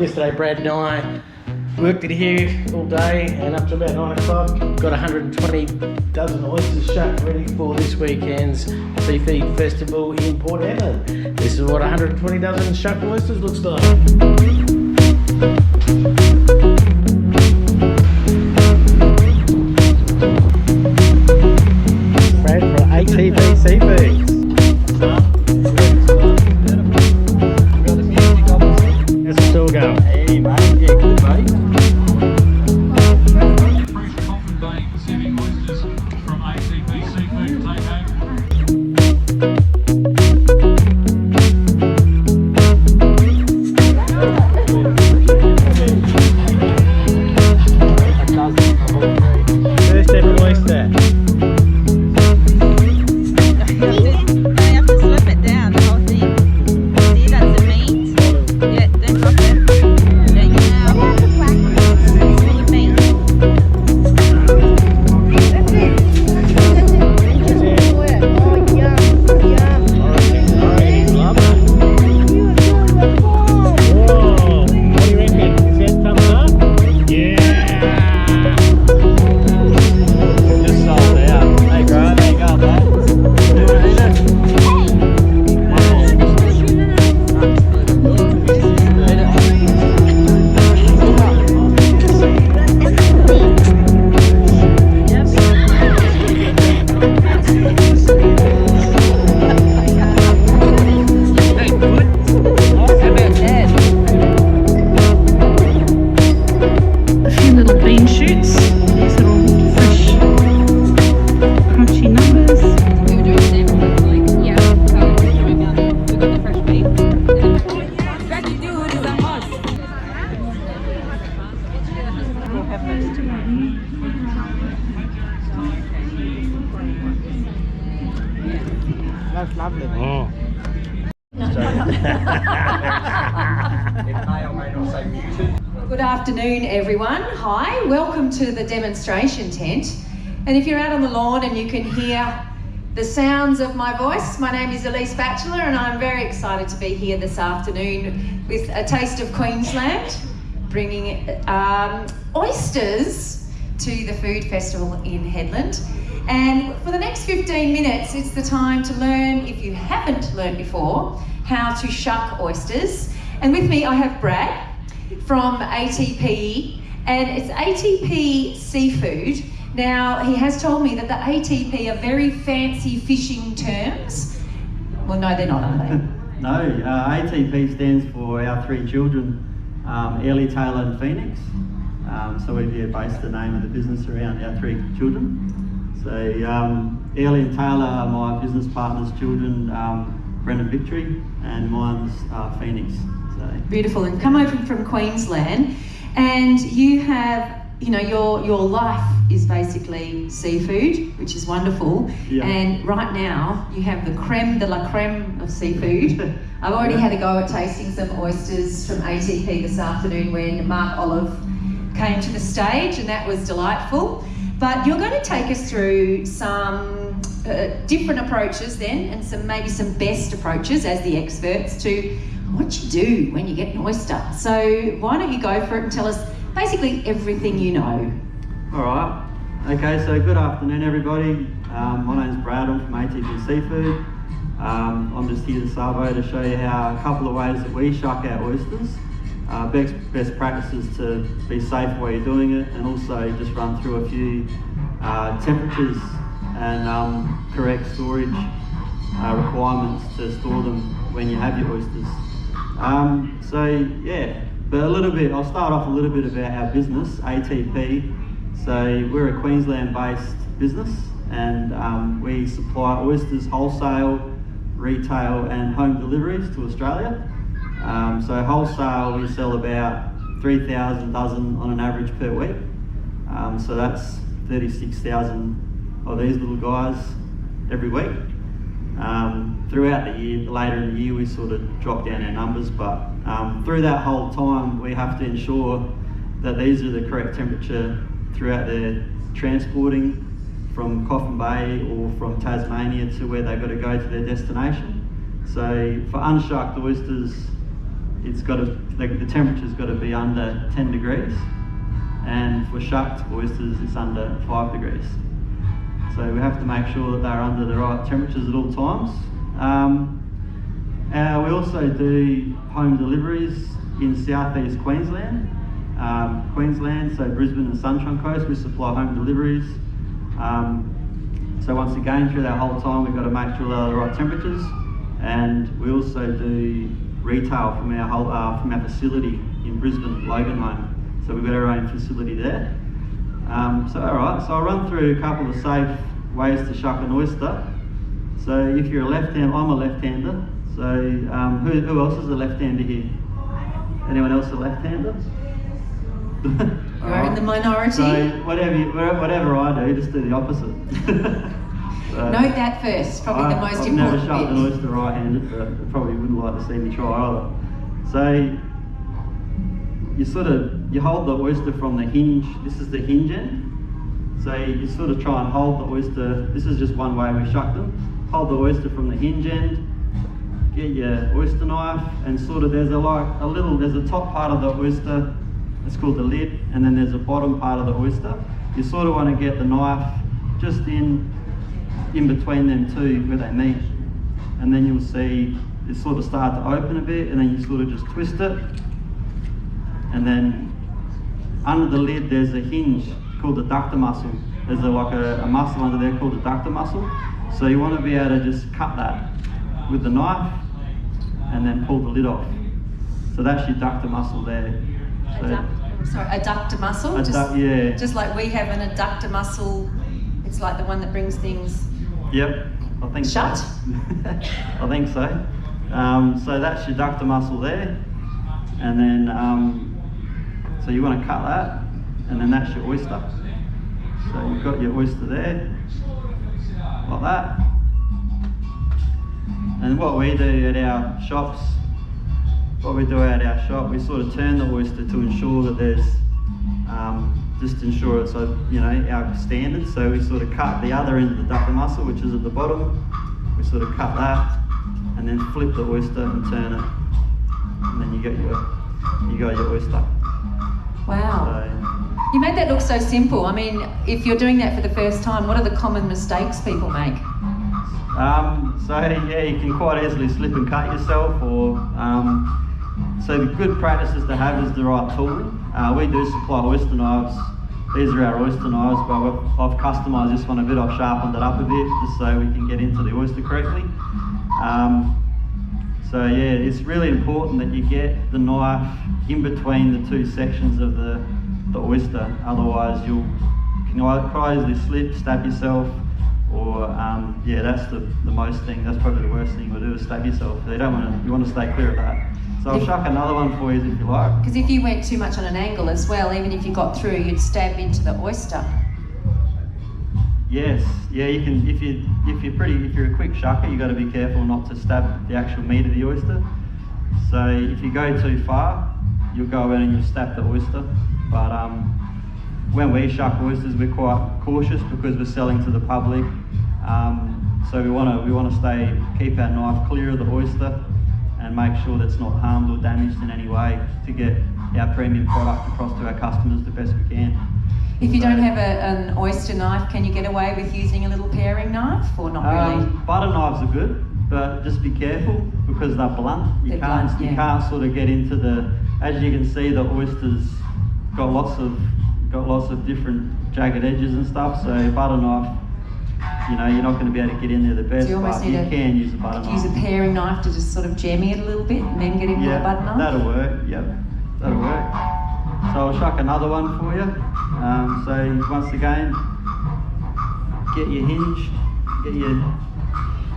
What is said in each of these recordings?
Yesterday Brad and I worked in here all day and up to about 9 o'clock. Got 120 dozen oysters shucked ready for this weekend's Seafood Festival in Port Hedland. This is what 120 dozen shucked oysters looks like. Brad for ATP Seafoods. How's it still going? Hey mate, yeah, good mate. Fresh Coffin Bay Pacific oysters from ATP Seafood take home. First ever oyster. You have to slip it down, the whole thing. See, that's the meat. Yeah, then drop it. There you go. That's full of meat. That's lovely. Oh. It may or may not say muted. Good afternoon, everyone. Hi, welcome to the demonstration tent. And if you're out on the lawn and you can hear the sounds of my voice, my name is Elise Batchelor and I'm very excited to be here this afternoon with a taste of Queensland, bringing oysters to the food festival in Hedland. And for the next 15 minutes, it's the time to learn, if you haven't learned before, how to shuck oysters. And with me, I have Brad from ATP, and it's ATP Seafood. Now, he has told me that the ATP are very fancy fishing terms. Well, no, they're not, are they? No, ATP stands for our three children, Ellie, Taylor and Phoenix. So we've based the name of the business around our three children. So Ellie and Taylor are my business partner's children, Brendan Victory, and mine's Phoenix. So beautiful. And come over from Queensland, and you have, you know, your life is basically seafood, which is wonderful. Yeah. And right now you have the creme de la creme of seafood. I've already had a go at tasting some oysters from ATP this afternoon when Mark Olive came to the stage, and that was delightful. But you're going to take us through some different approaches then, and maybe some best approaches as the experts to what you do when you get an oyster. So why don't you go for it and tell us basically everything you know. all right. Okay, so good afternoon everybody. My name's Brad, I'm from ATP Seafood. I'm just here this Savo to show you how a couple of ways that we shuck our oysters. Best practices to be safe while you're doing it, and also just run through a few temperatures and correct storage requirements to store them when you have your oysters. So yeah, but I'll start off a little bit about our business, ATP. So we're a Queensland based business, and we supply oysters wholesale, retail and home deliveries to Australia. So wholesale, we sell about 3,000 dozen on an average per week. So that's 36,000 of these little guys every week. Throughout the year, later in the year, we sort of drop down our numbers, but through that whole time, we have to ensure that these are the correct temperature throughout their transporting from Coffin Bay or from Tasmania to where they've got to go to their destination. So for unshucked oysters, it's got to, the temperature's got to be under 10 degrees, and for shucked oysters, it's under 5 degrees. So we have to make sure that they're under the right temperatures at all times. We also do home deliveries in southeast Queensland. So Brisbane and Sunshine Coast, we supply home deliveries. So once again, through that whole time, we've got to make sure they're the right temperatures. And we also do retail from our facility in Brisbane, Logan Home. So we've got our own facility there. So alright, so I'll run through a couple of safe ways to shuck an oyster. So if you're a left-hander, I'm a left-hander. So who else is a left-hander here? Anyone else a left-hander? You're in the minority. So whatever I do, just do the opposite. So, note that first, probably the most I've never important shucked an bit. oyster right-handed, but you probably wouldn't like to see me try either. So you hold the oyster from the hinge. This is the hinge end. So you sort of try and hold the oyster. This is just one way we shuck them. Hold the oyster from the hinge end. Get your oyster knife, and sort of there's a top part of the oyster. It's called the lid, and then there's a bottom part of the oyster. You sort of want to get the knife just in between them two where they meet, and then you'll see it sort of start to open a bit, and then you sort of just twist it, and then under the lid there's a hinge called the ductor muscle. There's a muscle under there called the ductor muscle. So you want to be able to just cut that with the knife and then pull the lid off. So that's your ductor muscle there. Adductor muscle? Yeah. Just like we have an adductor muscle, it's like the one that brings things... Yep, I think shut? So. I think so. So that's your ductor muscle there. And then, so you want to cut that, and then that's your oyster. So you've got your oyster there, like that. And what we do at our shops, we sort of turn the oyster to ensure that there's, just ensure it's, our standard. So we sort of cut the other end of the ductor muscle, which is at the bottom. We sort of cut that, and then flip the oyster and turn it, and then you got your oyster. Wow. So, you made that look so simple. I mean, if you're doing that for the first time, what are the common mistakes people make? So yeah, you can quite easily slip and cut yourself, or so the good practices to have is the right tooling. We do supply oyster knives. These are our oyster knives, but I've customised this one a bit. I've sharpened it up a bit just so we can get into the oyster correctly. So yeah, it's really important that you get the knife in between the two sections of the oyster. Otherwise, you can quite easily slip, stab yourself, or that's the most thing. That's probably the worst thing you'll do is stab yourself. So you want to stay clear of that. So I'll shuck another one for you if you like. Because if you went too much on an angle as well, even if you got through, you'd stab into the oyster. Yes, yeah, you can. If you're a quick shucker, you've got to be careful not to stab the actual meat of the oyster. So if you go too far, you'll go in and you'll stab the oyster. But when we shuck oysters, we're quite cautious because we're selling to the public. So we want to keep our knife clear of the oyster and make sure that it's not harmed or damaged in any way to get our premium product across to our customers the best we can. If you don't have an oyster knife, can you get away with using a little paring knife, or not really? Butter knives are good, but just be careful because they're blunt. You can't sort of get into the. As you can see, the oyster's got lots of different jagged edges and stuff. So butter knife, you're not going to be able to get in there the best. So you almost need can use a butter knife. Use a paring knife to just sort of jammy it a little bit, and then get in with a butter knife. That'll work. Yep, that'll work. So I'll shuck another one for you. So once again, get your hinge,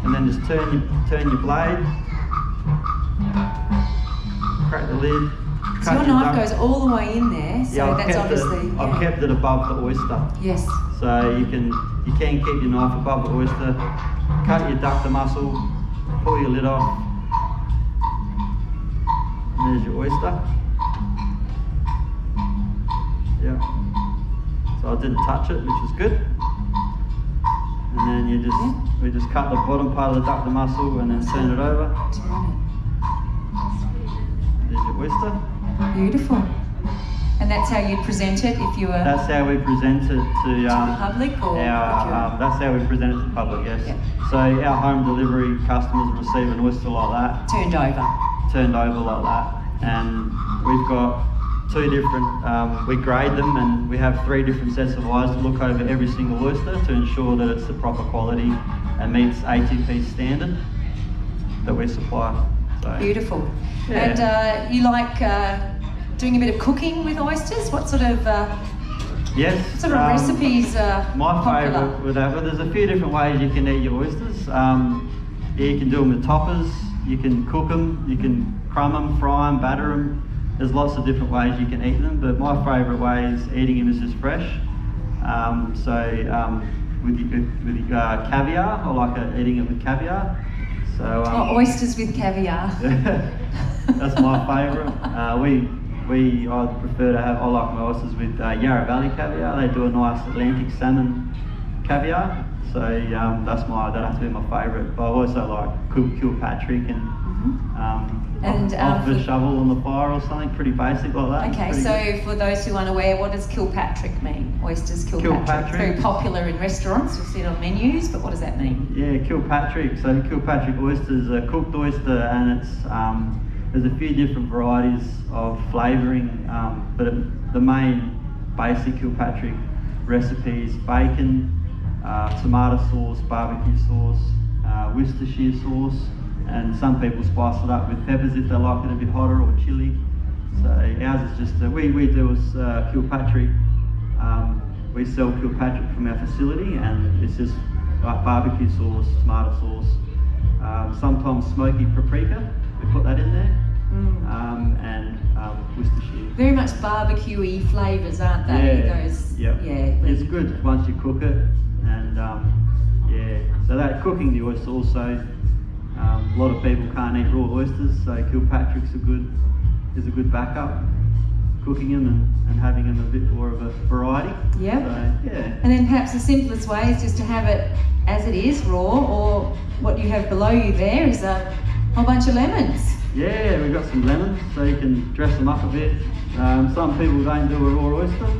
and then just turn your blade, crack the lid. So your knife goes all the way in there. So yeah, that's obviously. I've kept it above the oyster. Yes. So you can keep your knife above the oyster. Cut your ductor muscle, pull your lid off. And there's your oyster. Yeah. So I didn't touch it, which is good. and then we just cut the bottom part of the duck, the mussel, and then turn it over. There's your oyster. Beautiful. And that's how you'd present it if you were... That's how we present it to the public, or that's how we present it to the public, yes. Yeah. So our home delivery customers receive an oyster like that, turned over. like that, and we've got two different, we grade them, and we have 3 different sets of eyes to look over every single oyster to ensure that it's the proper quality and meets ATP standard that we supply. So, Beautiful. yeah. And you like doing a bit of cooking with oysters? What sort of yes. recipes are My popular? favourite with that, well, there's a few different ways you can eat your oysters. You can do them with toppers, you can cook them, you can crumb them, fry them, batter them. There's lots of different ways you can eat them, but my favourite way is eating them is just fresh. With caviar, I like eating it with caviar. So oysters with caviar. that's my favourite. I prefer to have, I like my oysters with Yarra Valley caviar. They do a nice Atlantic salmon caviar. So that'd have to be my favourite. But I also like Kilpatrick and off the shovel on the fire or something, pretty basic like that. Okay, so good. for those who aren't aware, what does Kilpatrick mean? Oysters Kilpatrick. Very popular in restaurants, you'll see it on menus, but what does that mean? Yeah, Kilpatrick. So Kilpatrick oysters are cooked oyster, and it's there's a few different varieties of flavouring, but the main basic Kilpatrick recipe is bacon, tomato sauce, barbecue sauce, Worcestershire sauce, and some people spice it up with peppers if they like it a bit hotter, or chilli. So ours is just, we do Kilpatrick, we sell Kilpatrick from our facility, and it's just like barbecue sauce, tomato sauce, sometimes smoky paprika, we put that in there, and Worcestershire. Very much barbecue-y flavours, aren't they? Yeah, Those, yeah. Yeah. It's good once you cook it, and so that cooking the oyster also, a lot of people can't eat raw oysters, so Kilpatrick's is a good backup. Cooking them and having them a bit more of a variety. Yeah. So, yeah. And then perhaps the simplest way is just to have it as it is, raw, or what you have below you there is a whole bunch of lemons. Yeah, we've got some lemons, so you can dress them up a bit. Some people don't do a raw oyster,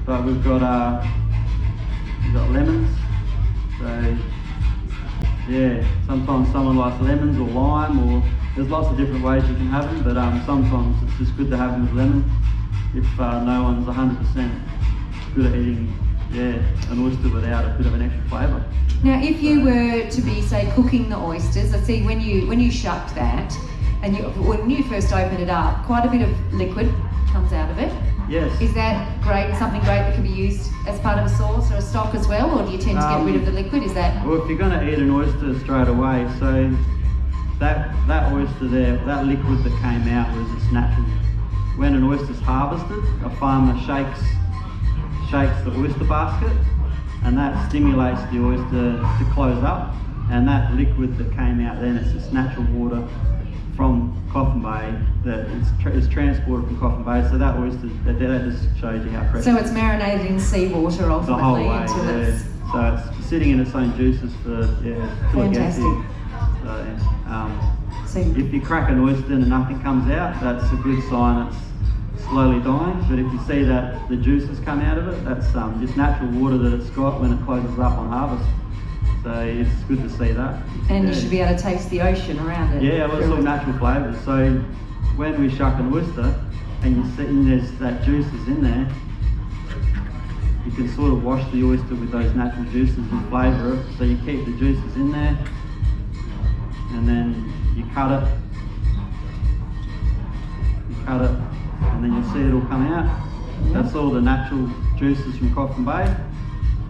but we've got lemons. So yeah, sometimes someone likes lemons or lime, or there's lots of different ways you can have them, but sometimes it's just good to have them with lemon if no one's 100% good at eating an oyster without a bit of an extra flavour. Now, if you were to be, say, cooking the oysters, I see when you shuck that, and when you first open it up, quite a bit of liquid comes out of it. Yes. Is that something great that can be used as part of a sauce or a stock as well, or do you tend to get rid of the liquid? Is that... Well, if you're going to eat an oyster straight away, so that oyster there, that liquid that came out was its natural. When an oyster's harvested, a farmer shakes the oyster basket, and that stimulates the oyster to close up, and that liquid that came out then, it's just natural water from Coffin Bay that is transported from Coffin Bay, so that oyster, that just shows you how fresh. So it's marinated in seawater ultimately the whole way, until it's... So it's sitting in its own juices for, till it gets Fantastic. in. So If you crack an oyster and nothing comes out, that's a good sign it's slowly dying. But if you see that the juices come out of it, that's just natural water that it's got when it closes up on harvest. So it's good to see that. and you should be able to taste the ocean around it. Yeah, well, it's all natural flavours. So when we shuck an oyster and you see there's that juices in there, you can sort of wash the oyster with those natural juices and flavour it. So you keep the juices in there, and then you cut it, and then you'll see it all come out. That's all the natural juices from Coffin Bay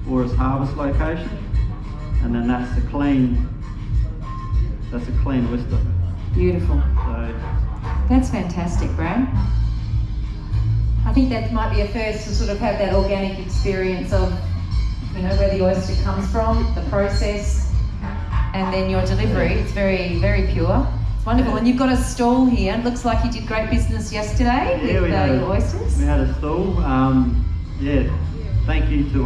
or its harvest location, and then that's a clean oyster. Beautiful. So That's fantastic, Brad. I think that might be a first to sort of have that organic experience of, where the oyster comes from, the process, and then your delivery. It's very, very pure. It's wonderful. And you've got a stall here. It looks like you did great business yesterday with your oysters. We had a stall. thank you to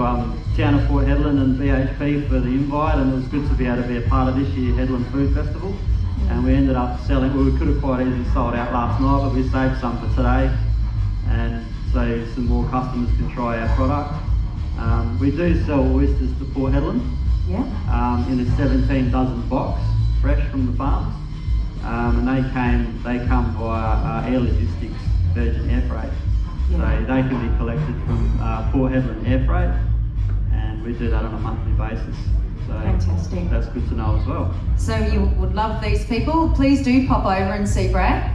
Town of Port Hedland and BHP for the invite, and it was good to be able to be a part of this year's Hedland Food Festival. And we ended up selling, well, we could have quite easily sold out last night, but we saved some for today, and so some more customers can try our product. We do sell oysters to Port Hedland. Yeah. In a 17 dozen box, fresh from the farms, and they come via air logistics, Virgin Air Freight. Yeah. So they can be collected from Port Hedland Air Freight, and we do that on a monthly basis. So Fantastic. that's good to know as well. So you would love these people. Please do pop over and see Brad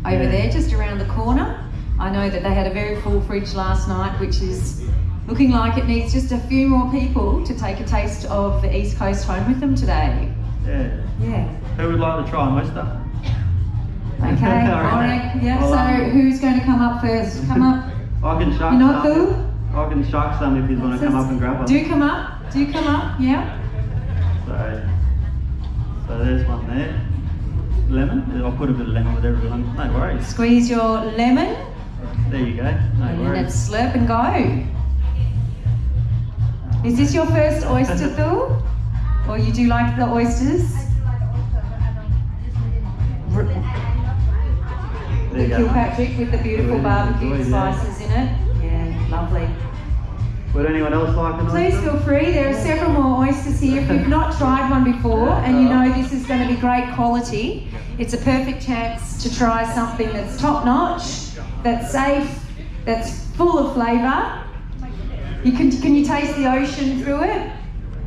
over Yeah. there, just around the corner. I know that they had a very full fridge last night, which is looking like it needs just a few more people to take a taste of the East Coast home with them today. Yeah. Yeah. Who would like to try an oyster? Okay. All right. Yeah. Well, so who's going to come up first? Come up. I can shuck You're not some. cool? I can shuck some if you want to come up and grab one. Do come up. Do come up. Yeah. So there's one there. Lemon. I'll put a bit of lemon with everyone. No worries. Squeeze your lemon. There you go. No And worries. let's slurp and go. Is this your first oyster, Phil? Or you do like the oysters? There you go. Kilpatrick with the beautiful Really barbecue enjoy, yeah. spices in it. Yeah, lovely. Would anyone else like an Please oyster? feel free. There are several more oysters here. If you've not tried one before and you know this is going to be great quality, it's a perfect chance to try something that's top notch, that's safe, that's full of flavour. Can you taste the ocean through it?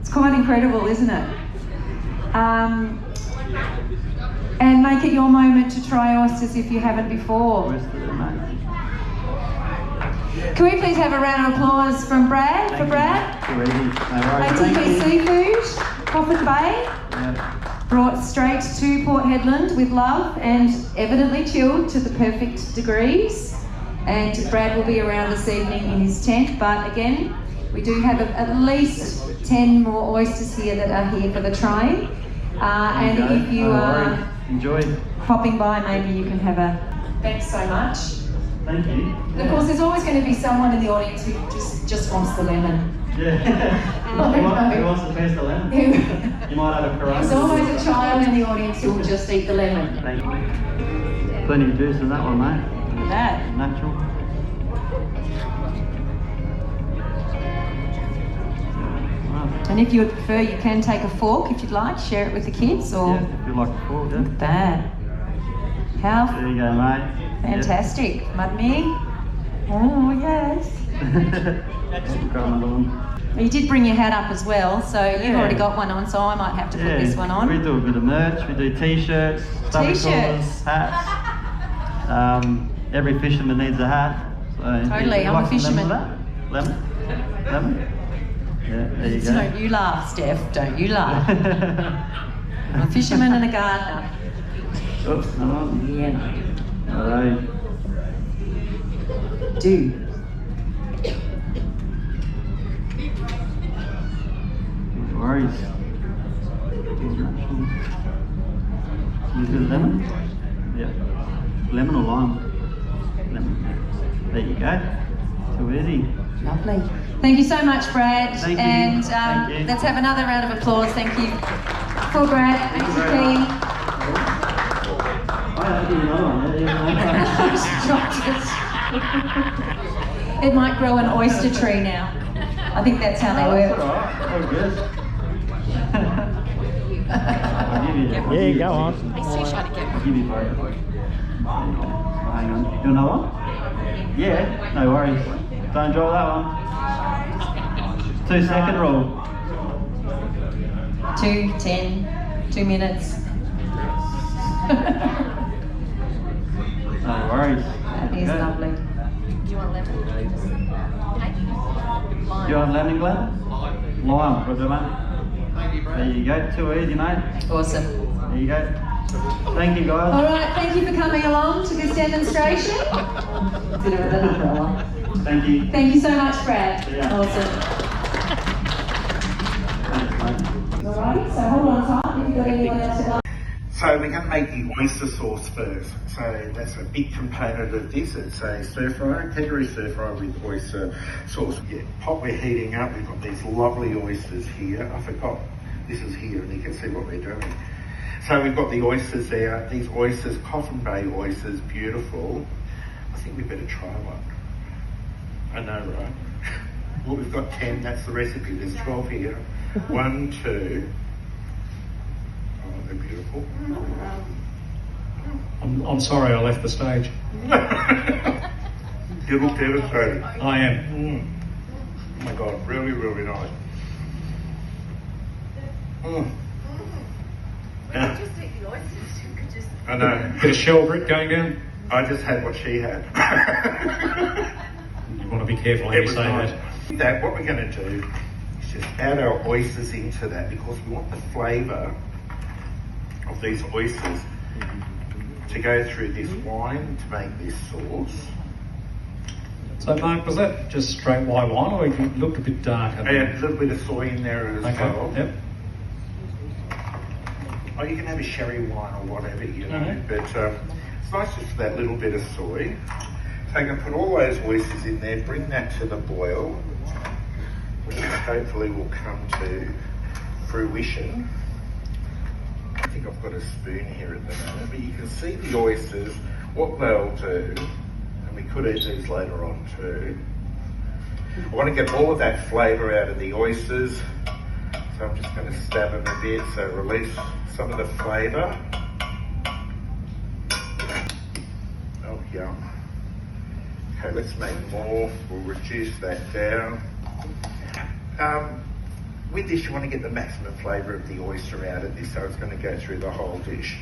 It's quite incredible, isn't it? And make it your moment to try oysters if you haven't before. Oyster there, mate. Can we please have a round of applause from Brad, for Brad? Too easy. No worries. ATP Thank you. Seafood, Coffin Bay, Yeah. brought straight to Port Hedland with love and evidently chilled to the perfect degrees. And Brad will be around this evening in his tent, but again, we do have at least 10 more oysters here that are here for the trying. And Okay. if you No are worries. Enjoy. popping by, maybe you can have a... Thanks so much. Thank you. And of course, there's always going to be someone in the audience who just wants the lemon. Yeah. Who wants to taste the lemon? You might have a Corona. There's always a child in the audience who will just eat the lemon. Thank you. Plenty of juice in that one, mate. Look at that. Natural. Wow. And if you would prefer, you can take a fork if you'd like, share it with the kids, or Yeah, if you like a fork, yeah. that. How There you go, mate. fantastic. Mud me? Oh, yes. Grab another one. Well, you did bring your hat up as well, so you've Yeah. already got one on, so I might have to put this one on. We do a bit of merch. We do t-shirts, stubby T-shirts. collars, hats. Every fisherman needs a hat. So Totally, you I'm a like some fisherman. Lemon? Lemon? Yeah, there you go. Don't you laugh, Steph. Don't you laugh. I'm a fisherman and a gardener. Oops, no one. Yeah. Alright. Do. No worries. You do lemon? Yeah. Lemon or lime? Lemon. There you go. Too easy. Lovely. Thank you so much, Brad. Thank you. And Thank you. let's have another round of applause. Thank you for Brad. ATP. I'll give you another one. Yeah, It might grow an oyster tree now. I think that's how they That's work. alright. All good. I'll give you. Yeah, go on. I'll give you both. Hang on. You want another one? Yeah, no worries. Don't draw that one. 2-second rule. 2, 10, 2 minutes. No worries. That is Good. lovely. Do you want lemon, Glenn? Lime, good, mate. There you go. Too easy, mate. Awesome. There you go. Thank you, All guys. right, thank you for coming along to this demonstration. Bit of an umbrella. Thank you. Thank you so much, Brad. Yeah. Awesome. Thanks, mate. All right, so hold on tight if you've got anyone else. So we're going to make the oyster sauce first. So that's a big component of this. It's a stir fry, peppery stir fry with oyster sauce. Yeah, pot we're heating up. We've got these lovely oysters here. I forgot this is here and you can see what we're doing. So we've got the oysters there. These oysters, Coffin Bay oysters, beautiful. I think we better try one. I know, right? Well, we've got 10, that's the recipe. There's 12 here. 1, 2. Oh, they're beautiful. I'm sorry I left the stage. You look devastated. I am. Oh my God, really, really nice. Yeah. Just eat the oysters. You could just. I know. Bit of shell grit going down. I just had what she had. You want to be careful how It you was say nice. that. What we're going to do is just add our oysters into that because we want the flavour of these oysters to go through this wine to make this sauce. So Mark, was that just straight white wine or it looked a bit darker? And a little bit of soy in there as well. Yep. Oh, you can have a sherry wine or whatever, you know, but it's nice just for that little bit of soy. So you can put all those oysters in there, bring that to the boil, which hopefully will come to fruition. I think I've got a spoon here at the moment, but you can see the oysters, what they'll do, and we could eat these later on too. I want to get all of that flavour out of the oysters, so I'm just going to stab them a bit, so release some of the flavour. Oh, yum. Okay, let's make more. We'll reduce that down. With this, you want to get the maximum flavour of the oyster out of this, so it's going to go through the whole dish.